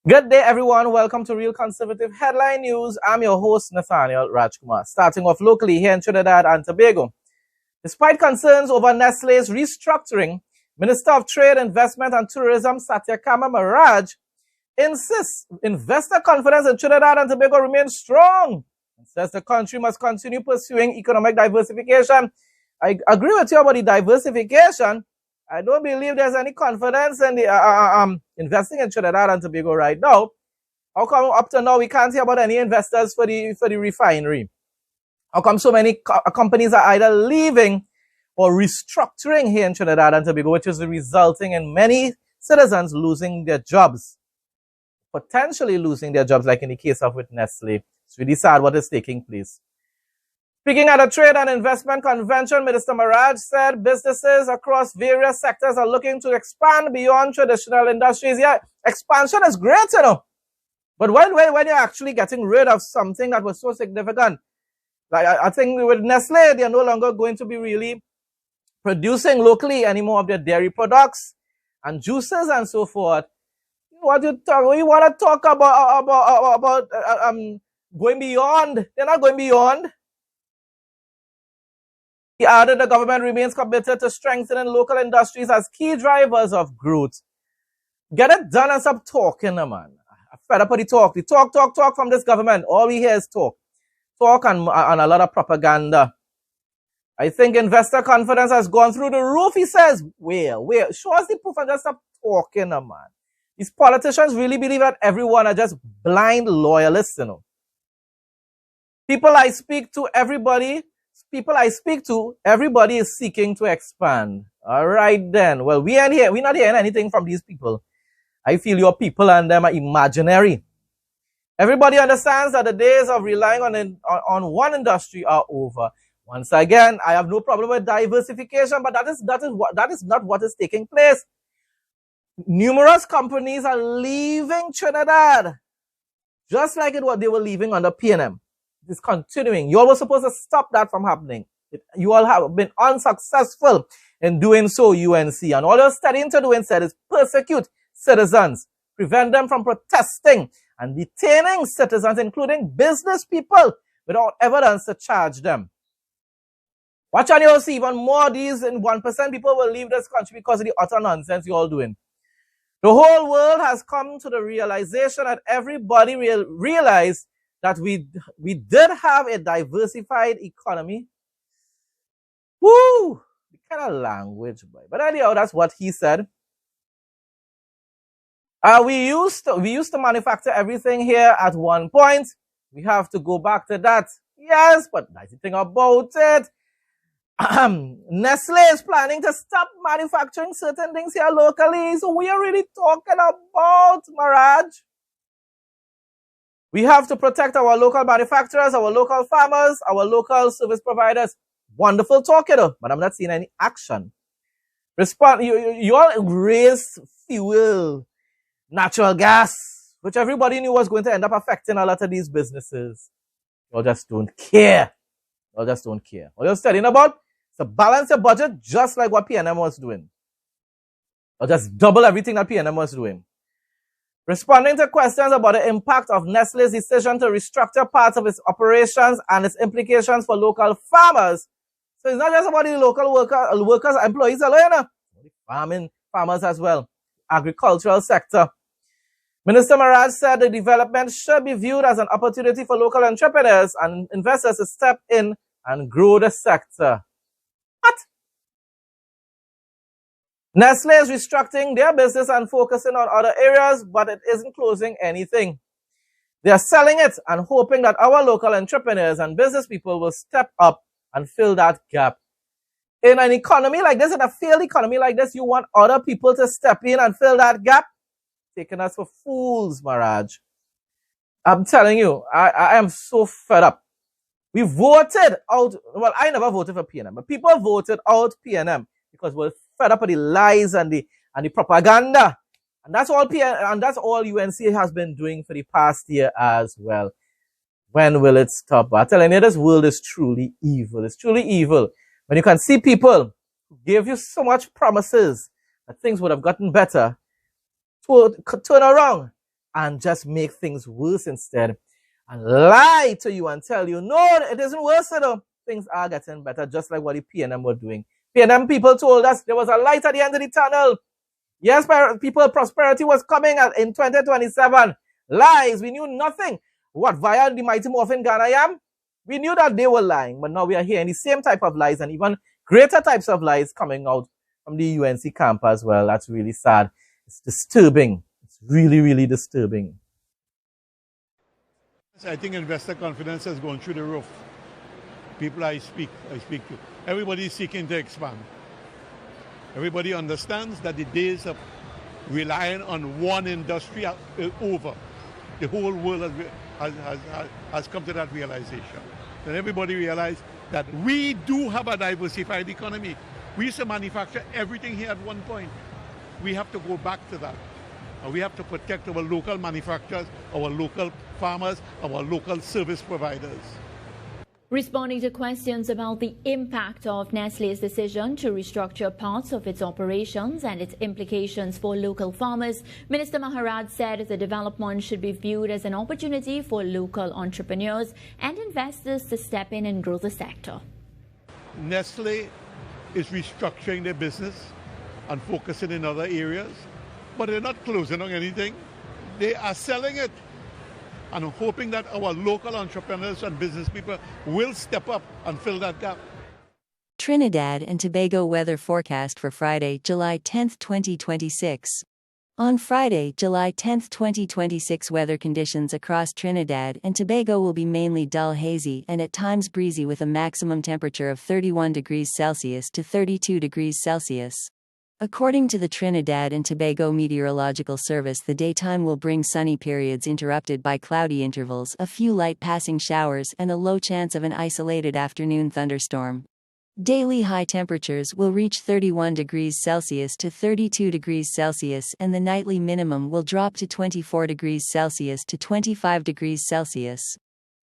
Good day, everyone. Welcome to Real Conservative Headline News. I'm your host, Nathaniel Rajkumar. Starting off locally here in Trinidad and Tobago. Despite concerns over Nestlé's restructuring, Minister of Trade, Investment and Tourism, Maharaj, insists investor confidence in Trinidad and Tobago remains strong and says the country must continue pursuing economic diversification. I agree with you about the diversification. I don't believe there's any confidence in the investing in Trinidad and Tobago right now. How come up to now we can't hear about any investors for the refinery? How come so many companies are either leaving or restructuring here in Trinidad and Tobago, which is resulting in many citizens losing their jobs, potentially losing their jobs, like in the case of with Nestlé. It's really sad what is taking place. Speaking at a trade and investment convention, Minister Maharaj said businesses across various sectors are looking to expand beyond traditional industries. Yeah, expansion is great, you know. But when you're actually getting rid of something that was so significant, like I think with Nestlé, they are no longer going to be really producing locally any more of their dairy products and juices and so forth. What you want to talk about going beyond? They're not going beyond. He added the government remains committed to strengthening local industries as key drivers of growth. Get it done and stop talking, man. I'm fed up with the talk. The talk from this government. All we hear is talk. Talk and a lot of propaganda. I think investor confidence has gone through the roof, he says. Where? Show us the proof and just stop talking, man. These politicians really believe that everyone are just blind loyalists, you know. People I speak to, everybody is seeking to expand. All right, then. Well, we're not hearing anything from these people. I feel your people and them are imaginary. Everybody understands that the days of relying on one industry are over. Once again, I have no problem with diversification, but that is not what is taking place. Numerous companies are leaving Trinidad, just like they were leaving under PNM. It's continuing. You all were supposed to stop that from happening. You all have been unsuccessful in doing so, UNC. And all you're studying to do instead is persecute citizens, prevent them from protesting, and detaining citizens, including business people, without evidence to charge them. Watch and you'll see even more of these, and 1% people will leave this country because of the utter nonsense you're all doing. The whole world has come to the realization that everybody realized that we did have a diversified economy. Woo! The kind of language, boy. But anyhow, that's what he said. We used to manufacture everything here at one point. We have to go back to that. Yes, but that's the thing about it. Nestlé is planning to stop manufacturing certain things here locally. So we are really talking about, Maharaj. We have to protect our local manufacturers, our local farmers, our local service providers. Wonderful talk, you know, but I'm not seeing any action. You all raised fuel, natural gas, which everybody knew was going to end up affecting a lot of these businesses. You all just don't care. All you're studying about is to balance your budget just like what PNM was doing. Or just double everything that PNM was doing. Responding to questions about the impact of Nestlé's decision to restructure parts of its operations and its implications for local farmers. So it's not just about the local workers, employees alone, farmers as well, agricultural sector. Minister Maharaj said the development should be viewed as an opportunity for local entrepreneurs and investors to step in and grow the sector. What? Nestlé is restructuring their business and focusing on other areas, but it isn't closing anything. They are selling it and hoping that our local entrepreneurs and business people will step up and fill that gap. In an economy like this, in a failed economy like this, you want other people to step in and fill that gap? Taking us for fools, Maharaj. I'm telling you, I am so fed up. We voted out, well, I never voted for PNM, but people voted out PNM because we're fed up with the lies and the propaganda. And that's all UNC has been doing for the past year as well. When will it stop? I'm telling you, this world is truly evil. It's truly evil. When you can see people who gave you so much promises that things would have gotten better, turn around and just make things worse instead and lie to you and tell you, no, it isn't worse though. Things are getting better, just like what the PNM were doing. PNM people told us there was a light at the end of the tunnel. Yes, people, prosperity was coming in 2027. Lies. We knew nothing. What, via the Mighty Morphin Ghana? We knew that they were lying, but now we are hearing the same type of lies and even greater types of lies coming out from the UNC camp as well. That's really sad. It's disturbing. It's really, really disturbing. I think investor confidence has gone through the roof. People I speak to, everybody is seeking to expand. Everybody understands that the days of relying on one industry are over. The whole world has come to that realization. And everybody realized that we do have a diversified economy. We used to manufacture everything here at one point. We have to go back to that. And we have to protect our local manufacturers, our local farmers, our local service providers. Responding to questions about the impact of Nestlé's decision to restructure parts of its operations and its implications for local farmers, Minister Maharaj said the development should be viewed as an opportunity for local entrepreneurs and investors to step in and grow the sector. Nestlé is restructuring their business and focusing in other areas, but they're not closing on anything. They are selling it. And I'm hoping that our local entrepreneurs and business people will step up and fill that gap. Trinidad and Tobago weather forecast for Friday, July 10, 2026. On Friday, July 10, 2026, weather conditions across Trinidad and Tobago will be mainly dull hazy and at times breezy with a maximum temperature of 31 degrees Celsius to 32 degrees Celsius. According to the Trinidad and Tobago Meteorological Service, the daytime will bring sunny periods interrupted by cloudy intervals, a few light passing showers, and a low chance of an isolated afternoon thunderstorm. Daily high temperatures will reach 31 degrees Celsius to 32 degrees Celsius, and the nightly minimum will drop to 24 degrees Celsius to 25 degrees Celsius.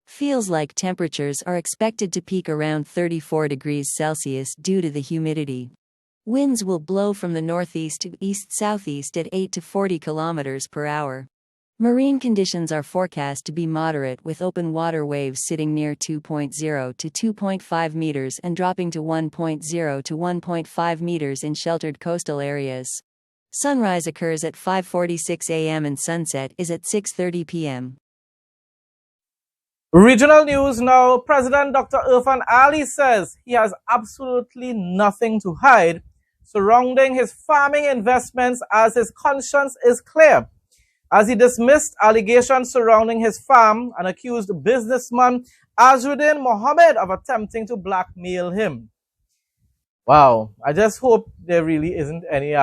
Feels like temperatures are expected to peak around 34 degrees Celsius due to the humidity. Winds will blow from the northeast to east-southeast at 8 to 40 kilometers per hour. Marine conditions are forecast to be moderate, with open water waves sitting near 2.0 to 2.5 meters and dropping to 1.0 to 1.5 meters in sheltered coastal areas. Sunrise occurs at 5:46 a.m. and sunset is at 6:30 p.m. Regional news now. President Dr. Irfan Ali says he has absolutely nothing to hide surrounding his farming investments, as his conscience is clear, as he dismissed allegations surrounding his farm and accused businessman Azruddin Mohammed of attempting to blackmail him. Wow, I just hope there really isn't any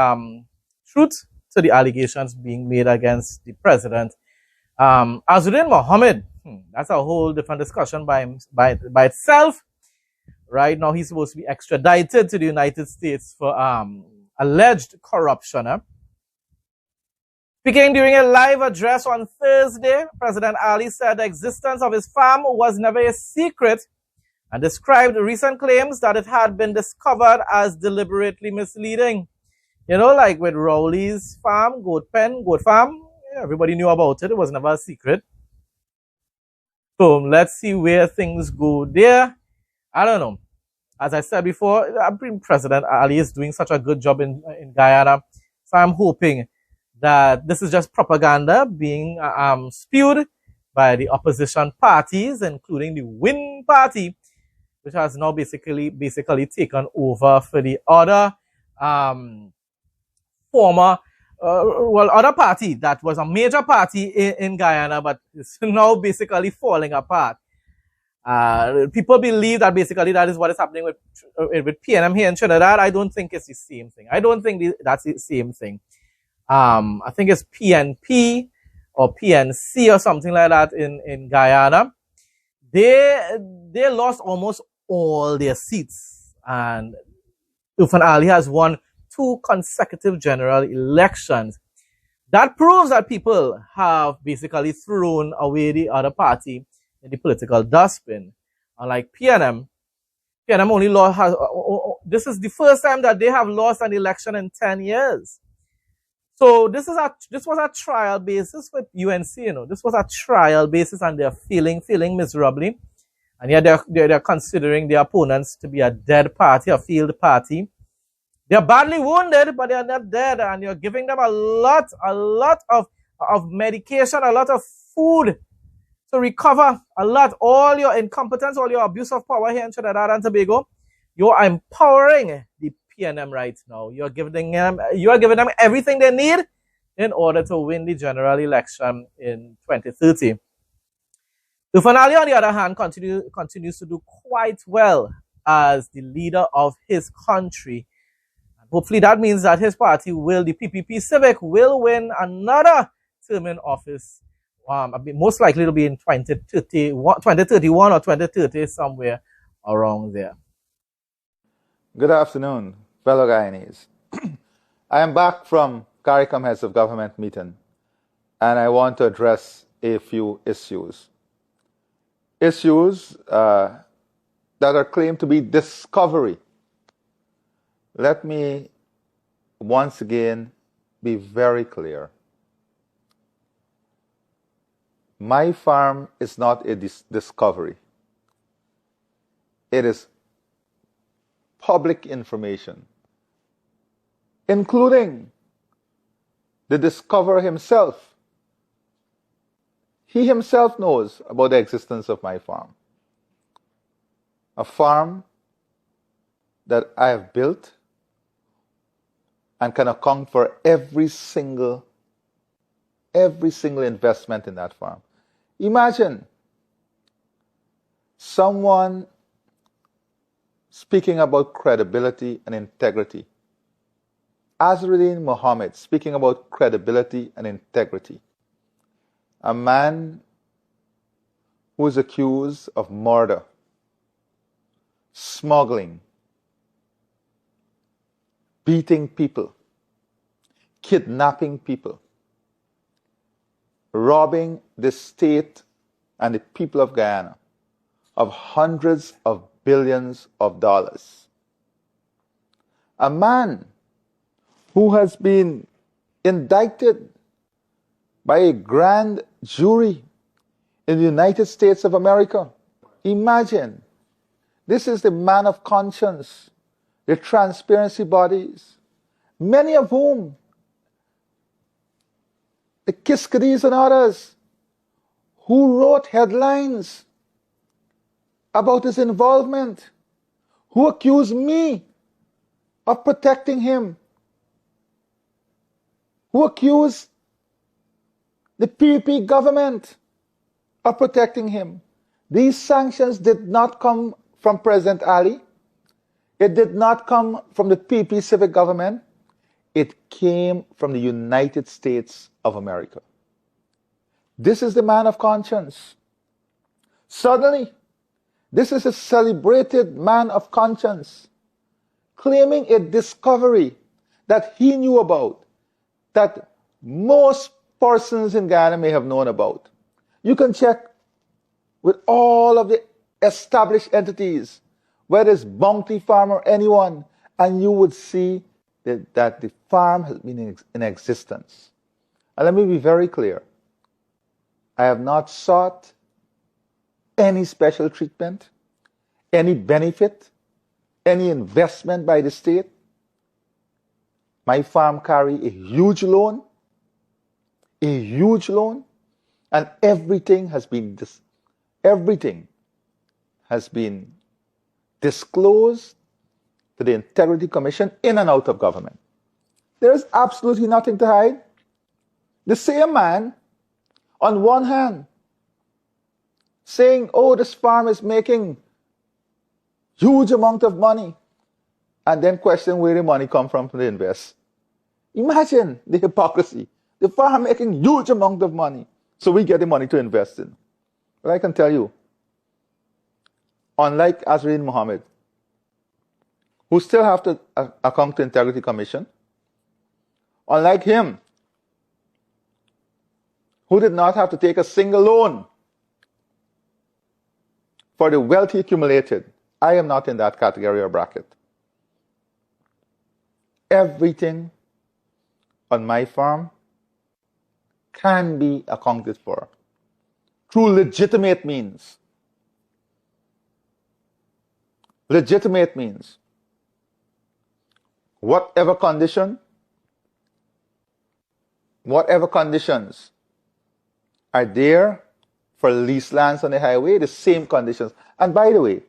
truth to the allegations being made against the president. Azruddin Mohammed, that's a whole different discussion by itself. Right now, he's supposed to be extradited to the United States for alleged corruption. Speaking during a live address on Thursday, President Ali said the existence of his farm was never a secret and described recent claims that it had been discovered as deliberately misleading. You know, like with Rowley's farm, goat farm, everybody knew about it. It was never a secret. So let's see where things go there. I don't know. As I said before, President Ali is doing such a good job in Guyana. So I'm hoping that this is just propaganda being spewed by the opposition parties, including the Win Party, which has now basically taken over for the other other party that was a major party in Guyana, but it's now basically falling apart. People believe that basically that is what is happening with PNM here in Trinidad. I don't think it's the same thing. I don't think that's the same thing. I think it's PNP or PNC or something like that in Guyana. They lost almost all their seats, and Irfan Ali has won 2 consecutive general elections. That proves that people have basically thrown away the other party in the political dustbin. Unlike PNM only lost, this is the first time that they have lost an election in 10 years. So this was a trial basis for UNC, This was a trial basis, and they're feeling miserably. And yet they're considering their opponents to be a dead party, a field party. They're badly wounded, but they're not dead, and you're giving them a lot of medication, a lot of food to recover, a lot. All your incompetence, all your abuse of power here in Trinidad and Tobago, you're empowering the PNM right now. You are giving them everything they need in order to win the general election in 2030. Nathaniel, on the other hand, continues to do quite well as the leader of his country. And hopefully that means that his party the PPP Civic, will win another term in office. Most likely it'll be in 2031 or 2030, somewhere around there. Good afternoon, fellow Guyanese. I am back from CARICOM Heads of Government meeting, and I want to address a few issues. Issues that are claimed to be discovery. Let me once again be very clear. My farm is not a discovery. It is public information, including the discoverer himself. He himself knows about the existence of my farm. A farm that I have built and can account for every single investment in that farm. Imagine someone speaking about credibility and integrity. Azruddin Mohammed speaking about credibility and integrity. A man who is accused of murder, smuggling, beating people, kidnapping people, robbing the state and the people of Guyana of hundreds of billions of dollars. A man who has been indicted by a grand jury in the United States of America. Imagine, this is the man of conscience, the transparency bodies, many of whom, the Kiskadis and others, who wrote headlines about his involvement, who accused me of protecting him, who accused the PPP government of protecting him. These sanctions did not come from President Ali. It did not come from the PPP civic government. It came from the United States of America. This is the man of conscience. Suddenly, this is a celebrated man of conscience, claiming a discovery that he knew about, that most persons in Guyana may have known about. You can check with all of the established entities, whether it's Bounty Farm or anyone, and you would see that the farm has been in existence. And let me be very clear. I have not sought any special treatment, any benefit, any investment by the state. My farm carries a huge loan, and everything has been disclosed to the Integrity Commission in and out of government. There is absolutely nothing to hide. The same man, on one hand, saying, oh, this farm is making huge amount of money, and then question where the money come from to invest. Imagine the hypocrisy. The farm making huge amount of money, so we get the money to invest in. But I can tell you, unlike Azruddin Mohammed, who still have to account to Integrity Commission, unlike him, who did not have to take a single loan for the wealth he accumulated, I am not in that category or bracket. Everything on my farm can be accounted for through legitimate means. Legitimate means. Whatever conditions are there for leased lands on the highway, the same conditions. And by the way,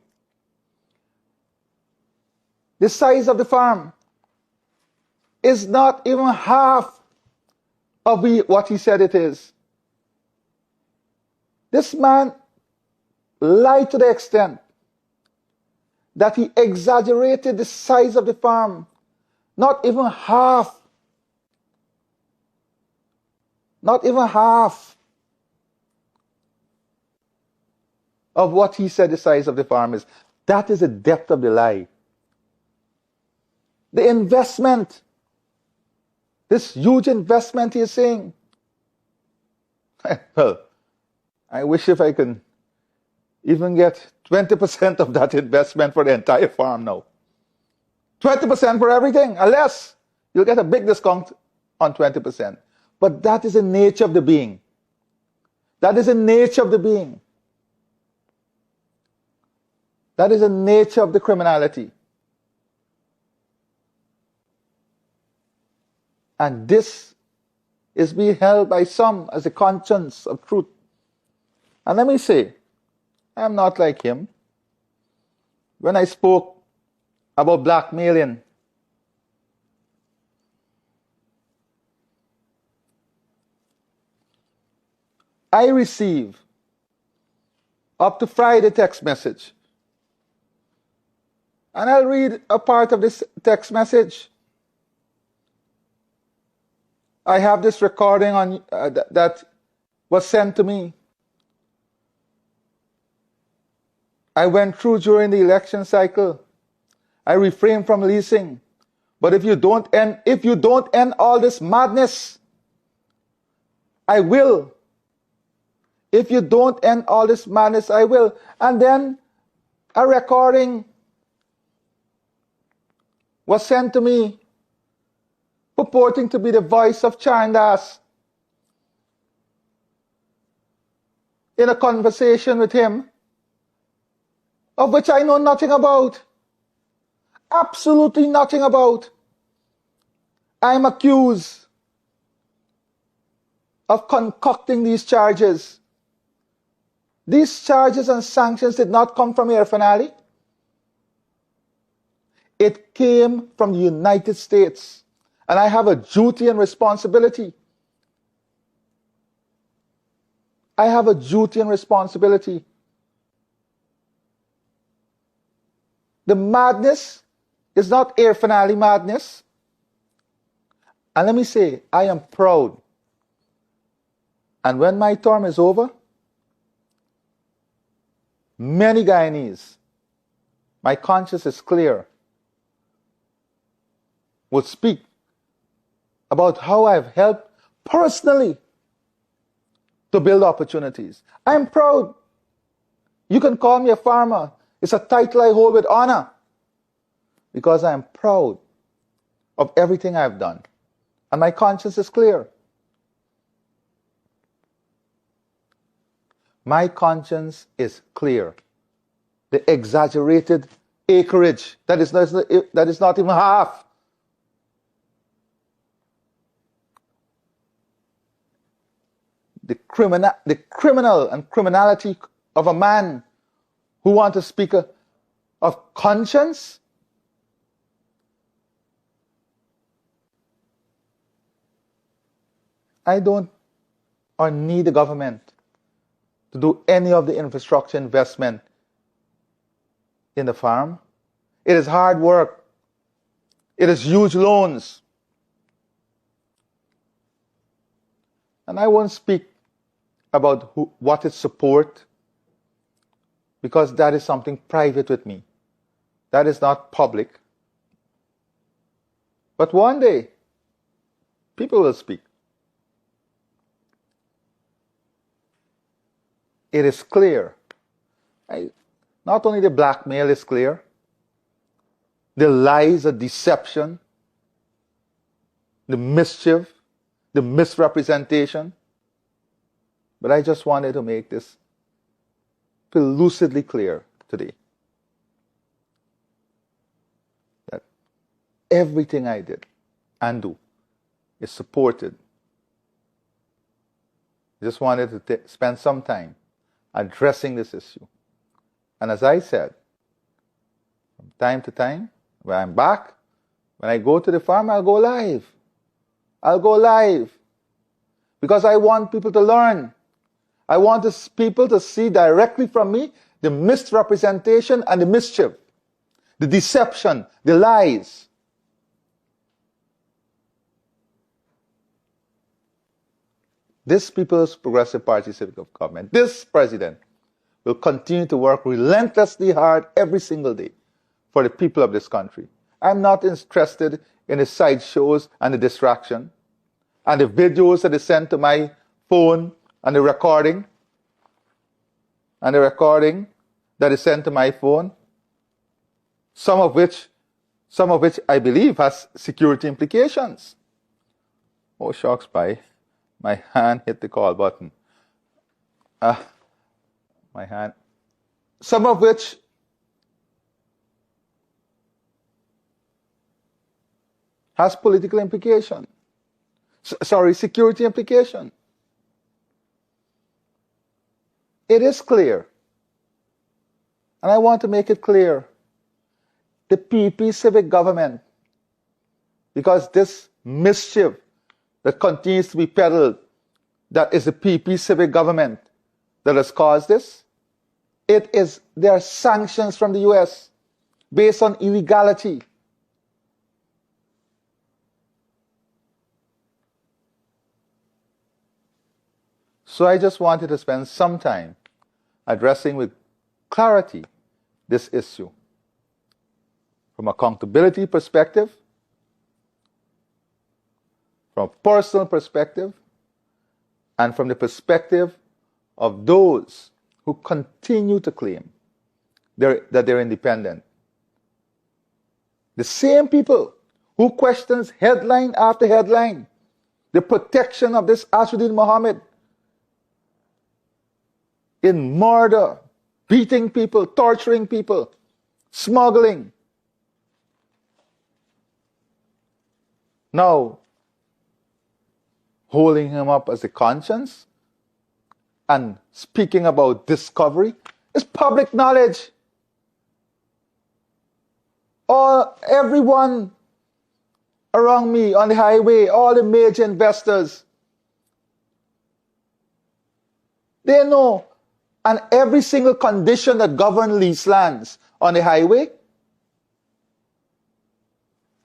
the size of the farm is not even half of what he said it is. This man lied to the extent that he exaggerated the size of the farm. Not even half. Not even half of what he said the size of the farm is. That is the depth of the lie. The investment, this huge investment he is saying. Well, I wish if I can even get 20% of that investment for the entire farm now. 20% for everything, unless you'll get a big discount on 20%. But that is the nature of the being. That is the nature of the being. That is the nature of the criminality. And this is being held by some as a conscience of truth. And let me say, I'm not like him. When I spoke about blackmailing, I receive up to Friday text message. And I'll read a part of this text message. I have this recording on that was sent to me. I went through during the election cycle. I refrain from leasing. But if you don't end all this madness, I will. If you don't end all this madness, I will. And then a recording was sent to me purporting to be the voice of Chandas in a conversation with him, of which I know nothing about. Absolutely nothing about. I'm accused of concocting these charges. These charges and sanctions did not come from Air Finale. It came from the United States. And I have a duty and responsibility. I have a duty and responsibility. The madness is not Air Finale madness. And let me say, I am proud. And when my term is over, many Guyanese, my conscience is clear, will speak about how I've helped personally to build opportunities. I'm proud. You can call me a farmer. It's a title I hold with honor because I'm proud of everything I've done. And my conscience is clear. My conscience is clear. The exaggerated acreage, that is not even half. The criminal and criminality of a man who wants to speak of conscience. I don't or need the government to do any of the infrastructure investment in the farm. It is hard work. It is huge loans. And I won't speak about what is support, because that is something private with me. That is not public. But one day, people will speak. It is clear. Not only the blackmail is clear, the lies, the deception, the mischief, the misrepresentation. But I just wanted to make this lucidly clear today that everything I did and do is supported. I just wanted to spend some time addressing this issue. And as I said, from time to time, when I'm back, when I go to the farm, I'll go live. I'll go live. Because I want people to learn. I want people to see directly from me the misrepresentation and the mischief, the deception, the lies. This People's Progressive Party Civic of Government, this president, will continue to work relentlessly hard every single day for the people of this country. I'm not interested in the sideshows and the distraction and the videos that are sent to my phone and the recording that is sent to my phone, some of which I believe has security implications. Oh, shucks, my hand hit the call button. My hand. Some of which has political implication. Security implication. It is clear, and I want to make it clear, the PP civic government, because this mischief that continues to be peddled, that is the PP civic government that has caused this, there are sanctions from the US based on illegality. So I just wanted to spend some time addressing with clarity this issue from accountability perspective, from a personal perspective, and from the perspective of those who continue to claim that they're independent. The same people who questions headline after headline the protection of this Ashuddin Mohammed in murder, beating people, torturing people, smuggling. Now, holding him up as a conscience and speaking about discovery is public knowledge. Everyone around me on the highway, all the major investors, they know. And every single condition that governs lease lands on the highway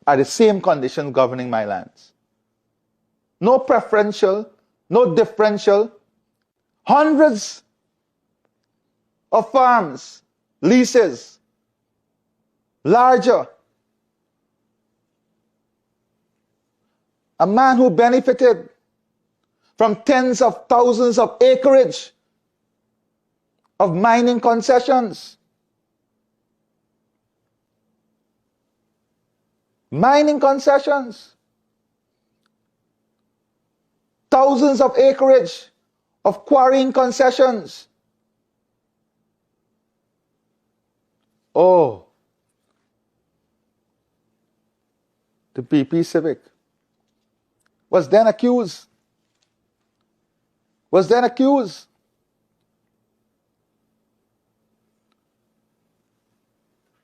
are the same conditions governing my lands. No preferential, no differential. Hundreds of farms, leases, larger. A man who benefited from tens of thousands of acreage of mining concessions. Mining concessions. Thousands of acreage of quarrying concessions. Oh, the PP Civic was then accused.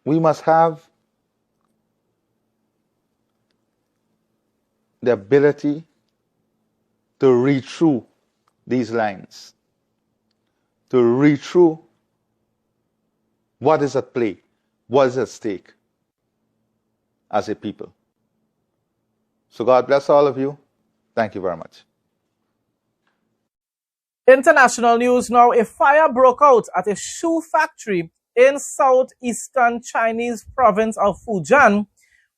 We must have the ability to read through these lines, to read through what is at play, what is at stake as a people. So God bless all of you. Thank you very much. International news now. A fire broke out at a shoe factory in southeastern Chinese province of Fujian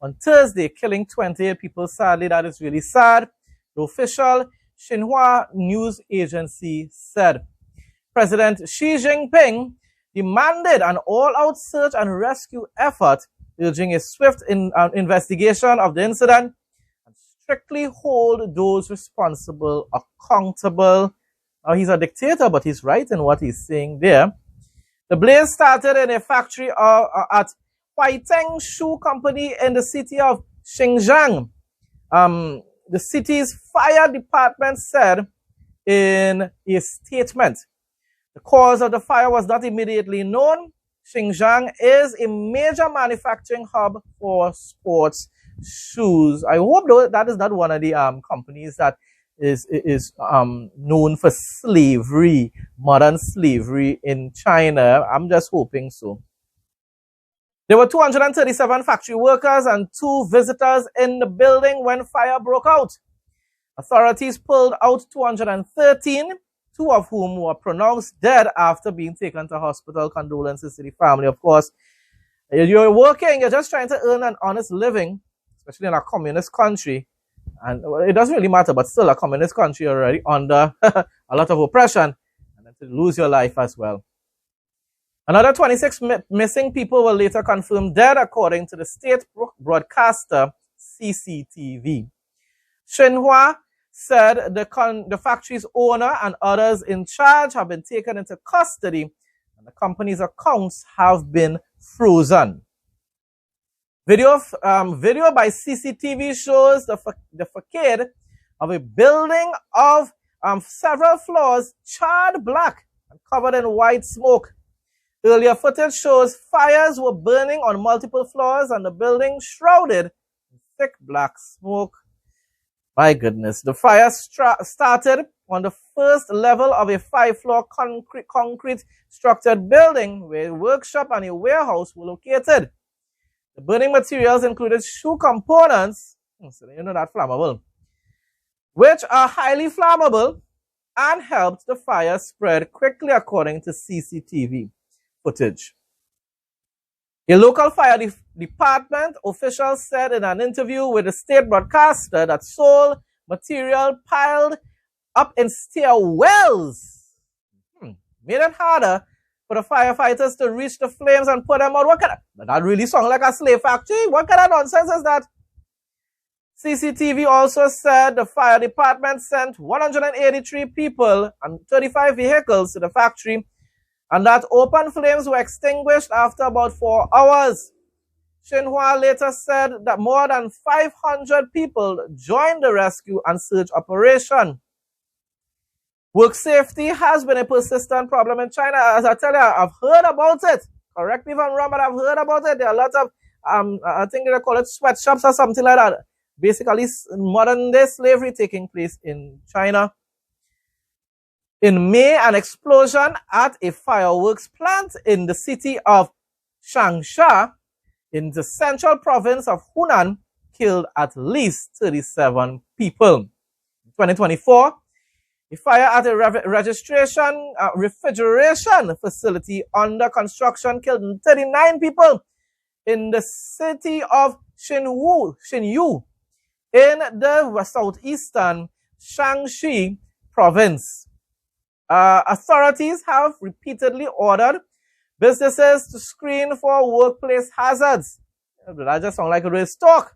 on Thursday, killing 28 people. Sadly, that is really sad, the official Xinhua news agency said. President Xi Jinping demanded an all-out search and rescue effort, urging a swift investigation of the incident and strictly hold those responsible accountable. Now, he's a dictator, but he's right in what he's saying there. The blaze started in a factory at Huaiteng Shoe Company in the city of Xinjiang. The city's fire department said in a statement. The cause of the fire was not immediately known. Xinjiang is a major manufacturing hub for sports shoes. I hope that is not one of the companies that is known for slavery, modern slavery in China. I'm just hoping so. There were 237 factory workers and 2 visitors in the building when fire broke out. Authorities pulled out 213, 2 of whom were pronounced dead after being taken to hospital. Condolences to the family. Of course, you're working, you're just trying to earn an honest living, especially in a communist country. And it doesn't really matter, but still a communist country already under a lot of oppression. And then to lose your life as well. Another 26 missing people were later confirmed dead, according to the state broadcaster CCTV. Xinhua said the factory's owner and others in charge have been taken into custody, and the company's accounts have been frozen. Video by CCTV shows the facade of a building of several floors charred black and covered in white smoke. Earlier footage shows fires were burning on multiple floors and the building shrouded in thick black smoke. My goodness. The fire started on the first level of a 5-floor concrete structured building where a workshop and a warehouse were located. The burning materials included shoe components, so you know that flammable, which are highly flammable and helped the fire spread quickly, according to CCTV footage. A local fire department official said in an interview with the state broadcaster that soil material piled up in stairwells made it harder for the firefighters to reach the flames and put them out. That really sounds like a slave factory. What kind of nonsense is that? CCTV also said the fire department sent 183 people and 35 vehicles to the factory, and that open flames were extinguished after about 4 hours. Xinhua later said that more than 500 people joined the rescue and search operation. Work safety has been a persistent problem in China. As I tell you, I've heard about it. Correct me if I'm wrong, but I've heard about it. There are a lot of, I think they call it sweatshops or something like that. Basically, modern day slavery taking place in China. In May, an explosion at a fireworks plant in the city of Changsha in the central province of Hunan killed at least 37 people. In 2024, a fire at a refrigeration facility under construction killed 39 people in the city of Xinyu in the southeastern Shaanxi province. Authorities have repeatedly ordered businesses to screen for workplace hazards. That just sounds like a race talk.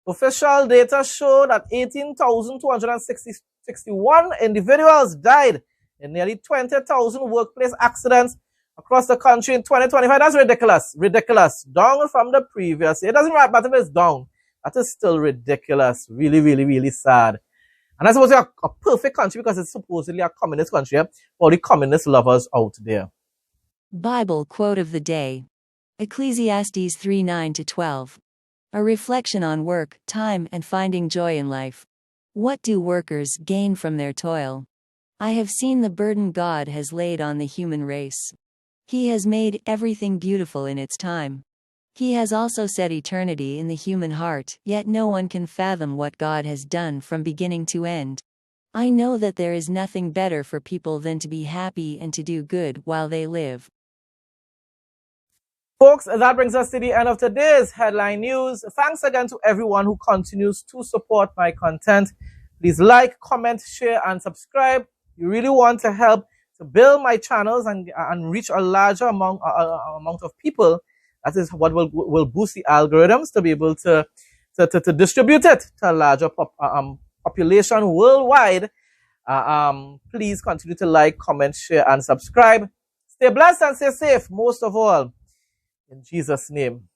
Official data show that 18,261 individuals died in nearly 20,000 workplace accidents across the country in 2025. That's ridiculous. Ridiculous. Down from the previous year. It doesn't matter if it's down. That is still ridiculous. Really, really, really sad. And that's supposed to be a perfect country because it's supposedly a communist country for all the communist lovers out there. Bible quote of the day. Ecclesiastes 3:9-12. A reflection on work, time, and finding joy in life. What do workers gain from their toil? I have seen the burden God has laid on the human race. He has made everything beautiful in its time. He has also set eternity in the human heart, yet no one can fathom what God has done from beginning to end. I know that there is nothing better for people than to be happy and to do good while they live. Folks, that brings us to the end of today's headline news. Thanks again to everyone who continues to support my content. Please like, comment, share, and subscribe. You really want to help to build my channels and reach a larger amount of people. That is what will boost the algorithms to be able to to distribute it to a larger population worldwide. Please continue to like, comment, share, and subscribe. Stay blessed and stay safe, most of all. In Jesus' name.